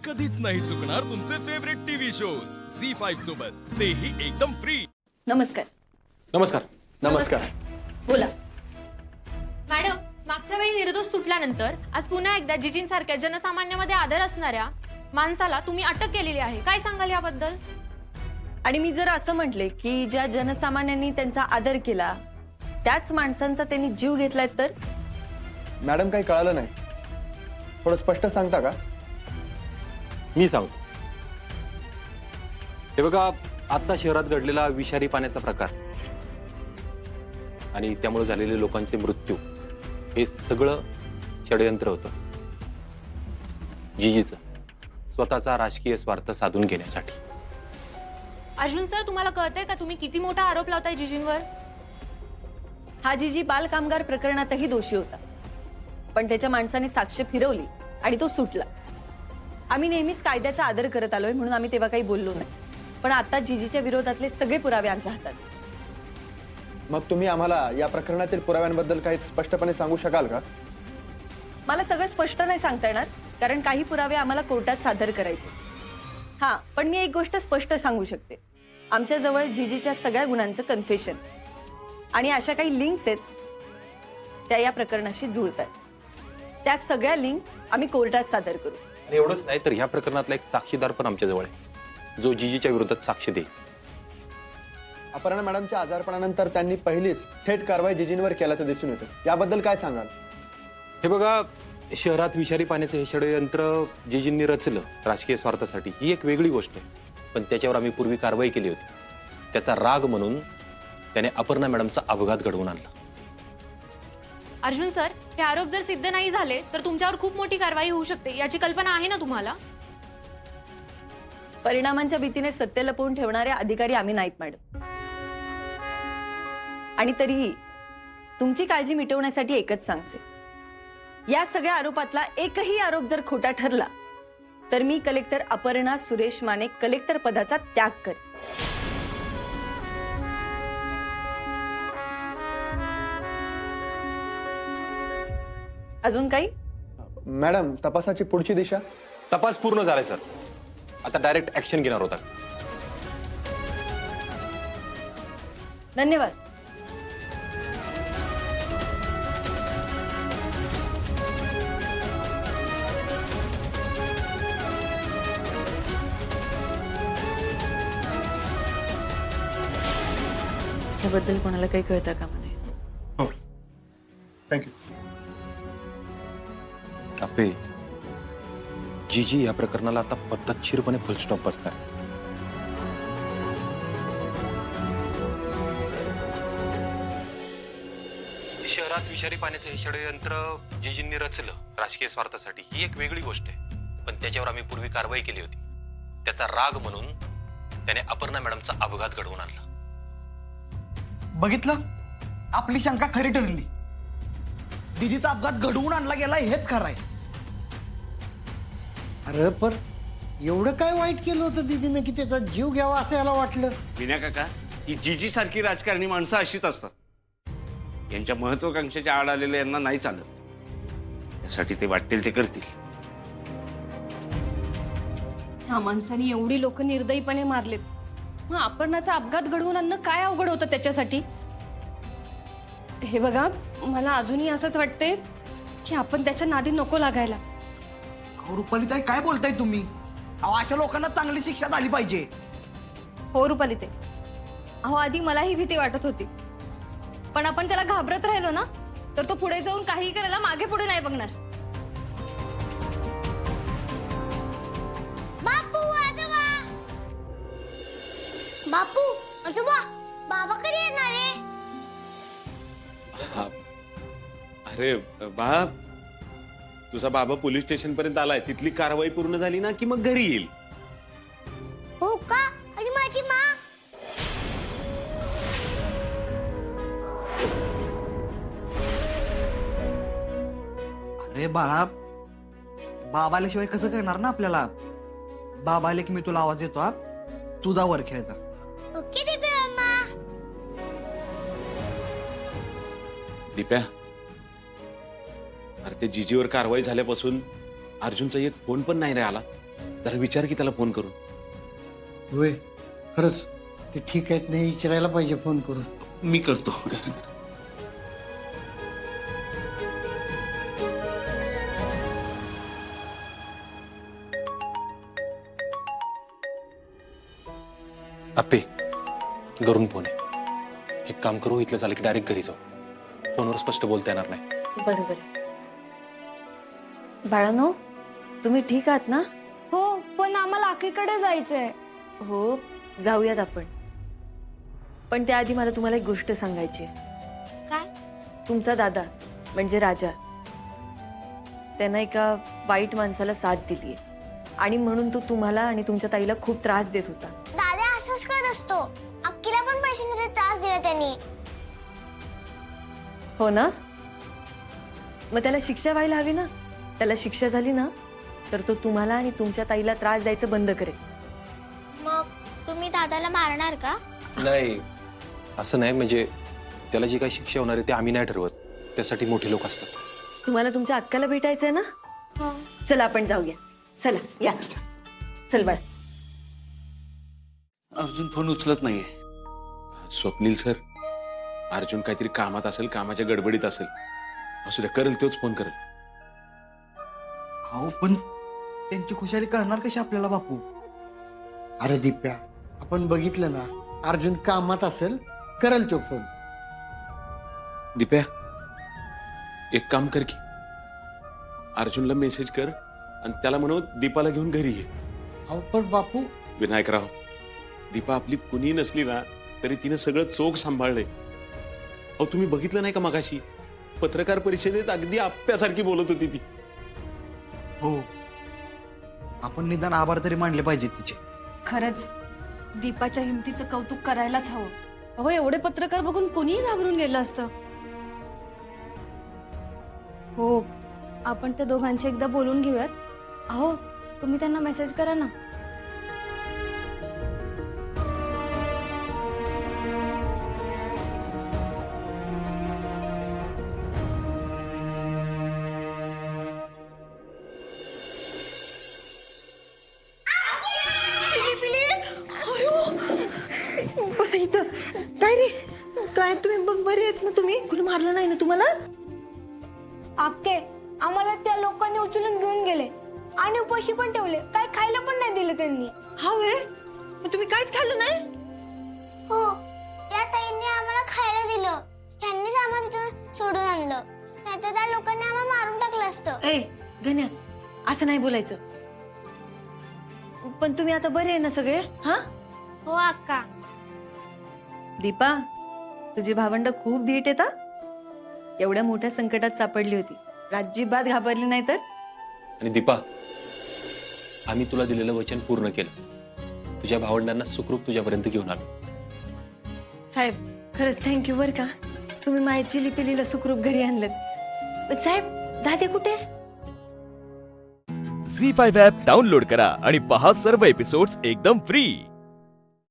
कधीच नाही चुकणार तुमचे फेवरेट टीव्ही शोज झी5 सोबत, तेही एकदम फ्री। नमस्कार. नमस्कार. नमस्कार. बोला. मॅडम, मागच्या वेळी निर्दोष सुटल्यानंतर आज पुन्हा एकदा जिजींसारख्या जनसामान्यामध्ये आदर असणाऱ्या माणसाला तुम्ही अटक केलेली आहे, काय सांगाल याबद्दल? आणि मी जर असं म्हटले की ज्या जनसामान्यांनी त्यांचा आदर केला त्याच माणसांचा त्यांनी जीव घेतलाय तर? मॅडम काही कळालं नाही, थोडं स्पष्ट सांगता का? मी सांगतो. हे बघा, आता शहरात घडलेला विषारी पाण्याचा प्रकार आणि त्यामुळे झालेले लोकांचे मृत्यू हे सगळं षडयंत्र होतं जीजीचं, स्वतःचा राजकीय स्वार्थ साधून घेण्यासाठी. अर्जुन सर, तुम्हाला कळतंय का तुम्ही किती मोठा आरोप लावताय जिजींवर? हा जीजी बाल कामगार प्रकरणातही दोषी होता, पण त्याच्या माणसाने साक्ष फिरवली आणि तो सुटला. आम्ही नेहमीच कायद्याचा आदर करत आलोय म्हणून आम्ही तेव्हा काही बोललो नाही, पण आता जीजीच्या विरोधातले सगळे पुरावे आमच्या हातात. मग तुम्ही आम्हाला या प्रकरणातील पुराव्यांबद्दल काही स्पष्टपणे सांगू शकाल का? मला सगळं स्पष्ट नाही सांगता येणार, कारण काही पुरावे आम्हाला कोर्टात सादर करायचे. हां, पण मी एक गोष्ट स्पष्ट सांगू शकते. आमच्याजवळ जीजीच्या सगळ्या गुन्ह्यांचं कन्फेशन आणि अशा काही लिंक्स आहेत त्या या प्रकरणाशी जुळतात. त्या सगळ्या लिंक आम्ही कोर्टात सादर करू. आणि एवढंच नाही तर ह्या प्रकरणातला एक साक्षीदार पण आमच्या जवळ आहे जो जीजीच्या विरोधात साक्ष देईल. अपर्णा मॅडमच्या आजारपणानंतर त्यांनी पहिलीच थेट कारवाई जिजींवर केल्याचं दिसून येतं, याबद्दल काय सांगाल? हे बघा, शहरात विषारी पाण्याचं हे षडयंत्र जीजींनी रचलं राजकीय स्वार्थासाठी, ही एक वेगळी गोष्ट आहे. पण त्याच्यावर आम्ही पूर्वी कारवाई केली होती. त्याचा राग म्हणून त्याने अपर्णा मॅडमचा अपघात घडवून आणला. अर्जुन सर, हे आरोप जर सिद्ध नाही झाले तर तुमच्यावर खूप मोठी कारवाई होऊ शकते, याची कल्पना आहे ना तुम्हाला? परिणामांच्या भीतीने सत्य लपवून ठेवणारे अधिकारी आम्ही नाहीत मॅडम. आणि तरीही तुमची काळजी मिटवण्यासाठी एकच सांगते, या सगळ्या आरोपातला एकही आरोप जर खोटा ठरला तर मी कलेक्टर अपर्णा सुरेश माने कलेक्टर पदाचा त्याग करेन. अजून काही? मॅडम, तपासाची पुढची दिशा? तपास पूर्ण झालाय सर, आता डायरेक्ट ऍक्शन घेणार होता. धन्यवाद. याबद्दल कोणाला काही कळतं का म्हणे? हो, थँक्यू. आपे, जीजी या प्रकरणाला आता पद्धतशीरपणे फुलस्टॉप बसणार. शहरात विषारी पाण्याचं हे षडयंत्र जीजींनी रचलं राजकीय स्वार्थासाठी, ही एक वेगळी गोष्ट आहे. पण त्याच्यावर आम्ही पूर्वी कारवाई केली होती. त्याचा राग म्हणून त्याने अपर्णा मॅडमचा अपघात घडवून आणला. बघितलं, आपली शंका खरी ठरली. दीदीचा अपघात घडवून आणला गेला हेच खरं आहे. अरे पण एवढं काय वाईट केलं होतं दीदीनं की त्याचा जीव घ्यावा असं याला वाटलं? विना काका, ही जीजी सारखी राजकारणी माणसं अशीच असतात. यांच्या महत्वाकांक्षेच्या आड आलेल्या यांना नाही चालत. त्यासाठी ते वाटेल ते करतील. ह्या माणसाने एवढी लोक निर्दयीपणे मारलेत, मग अपर्णाचा अपघात घडवून आणणं काय अवघड होतं त्याच्यासाठी? हे बघा, मला अजूनही असंच वाटते की आपण त्याच्या नादी नको लागायला. अहो रुपालीताई, काय बोलताय तुम्ही? अहो अशा लोकांना चांगली शिक्षा झाली पाहिजे. हो रुपालीते, अहो आधी मलाही भीती वाटत होती, पण आपण त्याला घाबरत राहिलो ना तर तो पुढे जाऊन काही करायला मागे पुढे नाही बघणार. बापू, आजोबा. बापू, आजोबा, बाबा कधी येणार आहे? अरे बाळा, तुझा बाबा पोलीस स्टेशन पर्यंत आलाय. तिथली कारवाई पूर्ण झाली ना की मग घरी येईल. हो का? आणि माझी माँ? अरे बाळा, बाबा आल्याशिवाय कसं करणार ना आपल्याला? बाबा आले की मी तुला आवाज देतो. तुझा वर खेळायचा. ओके दिप्या मामा. दिप्या, अरे ते जीजीवर कारवाई झाल्यापासून अर्जुनचा एक फोन पण नाही रे आला. जरा विचार की त्याला फोन करून. होय खरंच ते ठीक आहेत नाही विचारायला पाहिजे फोन करून. मी करतो. आप्पे घरून फोन आहे. एक काम करू, इथलं झालं की डायरेक्ट घरी जाऊ. फोनवर स्पष्ट बोलता येणार नाही. बरोबर. बाळांनो, तुम्ही ठीक आहात ना? हो पण आम्हाला आखीकडे जायचंय. हो, जाऊयात आपण. पण त्याआधी मला तुम्हाला एक गोष्ट सांगायची आहे. काय? तुमचा दादा म्हणजे राजा त्यानं एका वाईट माणसाला साथ दिली आणि म्हणून तो तुम्हाला आणि तुमच्या ताईला खूप त्रास देत होता. दादा असंच करत असतो. अक्कीला पण पैशांसाठी त्रास दिला त्यांनी. हो ना? मग त्याला शिक्षा व्हायला हवी ना. त्याला शिक्षा झाली ना तर तो तुम्हाला आणि तुमच्या ताईला त्रास द्यायचं बंद करेल. मग तुम्ही दादाला मारणार का? नाही, असं नाही. म्हणजे त्याला जी काही शिक्षा होणार आहे ते आम्ही नाही ठरवत. त्यासाठी मोठे लोक असतात. तुम्हाला तुमच्या अक्काला भेटायचंय ना? चला आपण जाऊया. चला या. चल बाळा. अर्जुन फोन उचलत नाहीये. स्वप्नील सर, अर्जुन काहीतरी कामात असेल, कामाच्या गडबडीत असेल. असू द्या, करेल तोच फोन करेल. अहो पण त्यांची खुशाली कळणार कशी आपल्याला बापू? अरे दिप्या आपण बघितलं ना अर्जुन कामात असेल करल तो फोन. दिप्या, एक काम कर की अर्जुनला मेसेज कर आणि त्याला म्हणू दीपाला घेऊन घरी ये. अहो पण बापू विनायकराव, दीपा आपली कुणी नसली ना तरी तिने सगळं चोख सांभाळलंय. अहो तुम्ही बघितलं नाही का मगाशी पत्रकार परिषदेत अगदी आप्यासारखी बोलत होती ती. हो, आपण निदान आभार तरी मानले पाहिजेत तिचे. खरंच दीपाच्या हिमतीचं कौतुक करायलाच हवं. अहो एवढे पत्रकार बघून कोणीही घाबरून गेलं असतं. हो आपण त्या दोघांशी एकदा बोलून घेऊयात. अहो तुम्ही त्यांना मेसेज करा ना. बस इथं. काय रे, काय तुम्ही बरे आहेत ना? तुम्ही कुणी मारलं नाही ना तुम्हाला? आके आम्हाला त्या लोकांनी उचलून घेऊन गेले आणि उपाशी पण ठेवले. काय खायला पण नाही दिलं त्यांनी. हा वे, मग तुम्ही काहीच खाल्लं नाही? हो त्या ताईंनी आम्हाला खायला दिलं. त्यांनीच आम्हाला तिथून सोडून आणलं. नाहीतर त्या लोकांनी आम्हाला मारून टाकलं असतं. ए गण्या, असं नाही बोलायचं. पण तुम्ही आता बरे आहे ना सगळे? हा हो अक्का. दीपा, तुझी भावंड खूप धीट येता. एवढ्या मोठ्या संकटात सापडली होती, अजिबात घाबरली नाही तर. आणि दीपा, आम्ही तुला दिलेलं वचन पूर्ण केलं. तुझ्या भावंडांना सुखरूप तुझ्यापर्यंत घेऊन आलो. साहेब खरंच थँक्यू बर का. तुम्ही मायची लिपिलीला सुखरूप घरी आणलं. साहेब दादे कुठे? झी5 ॲप डाउनलोड करा आणि पहा सर्व एपिसोड्स एकदम फ्री.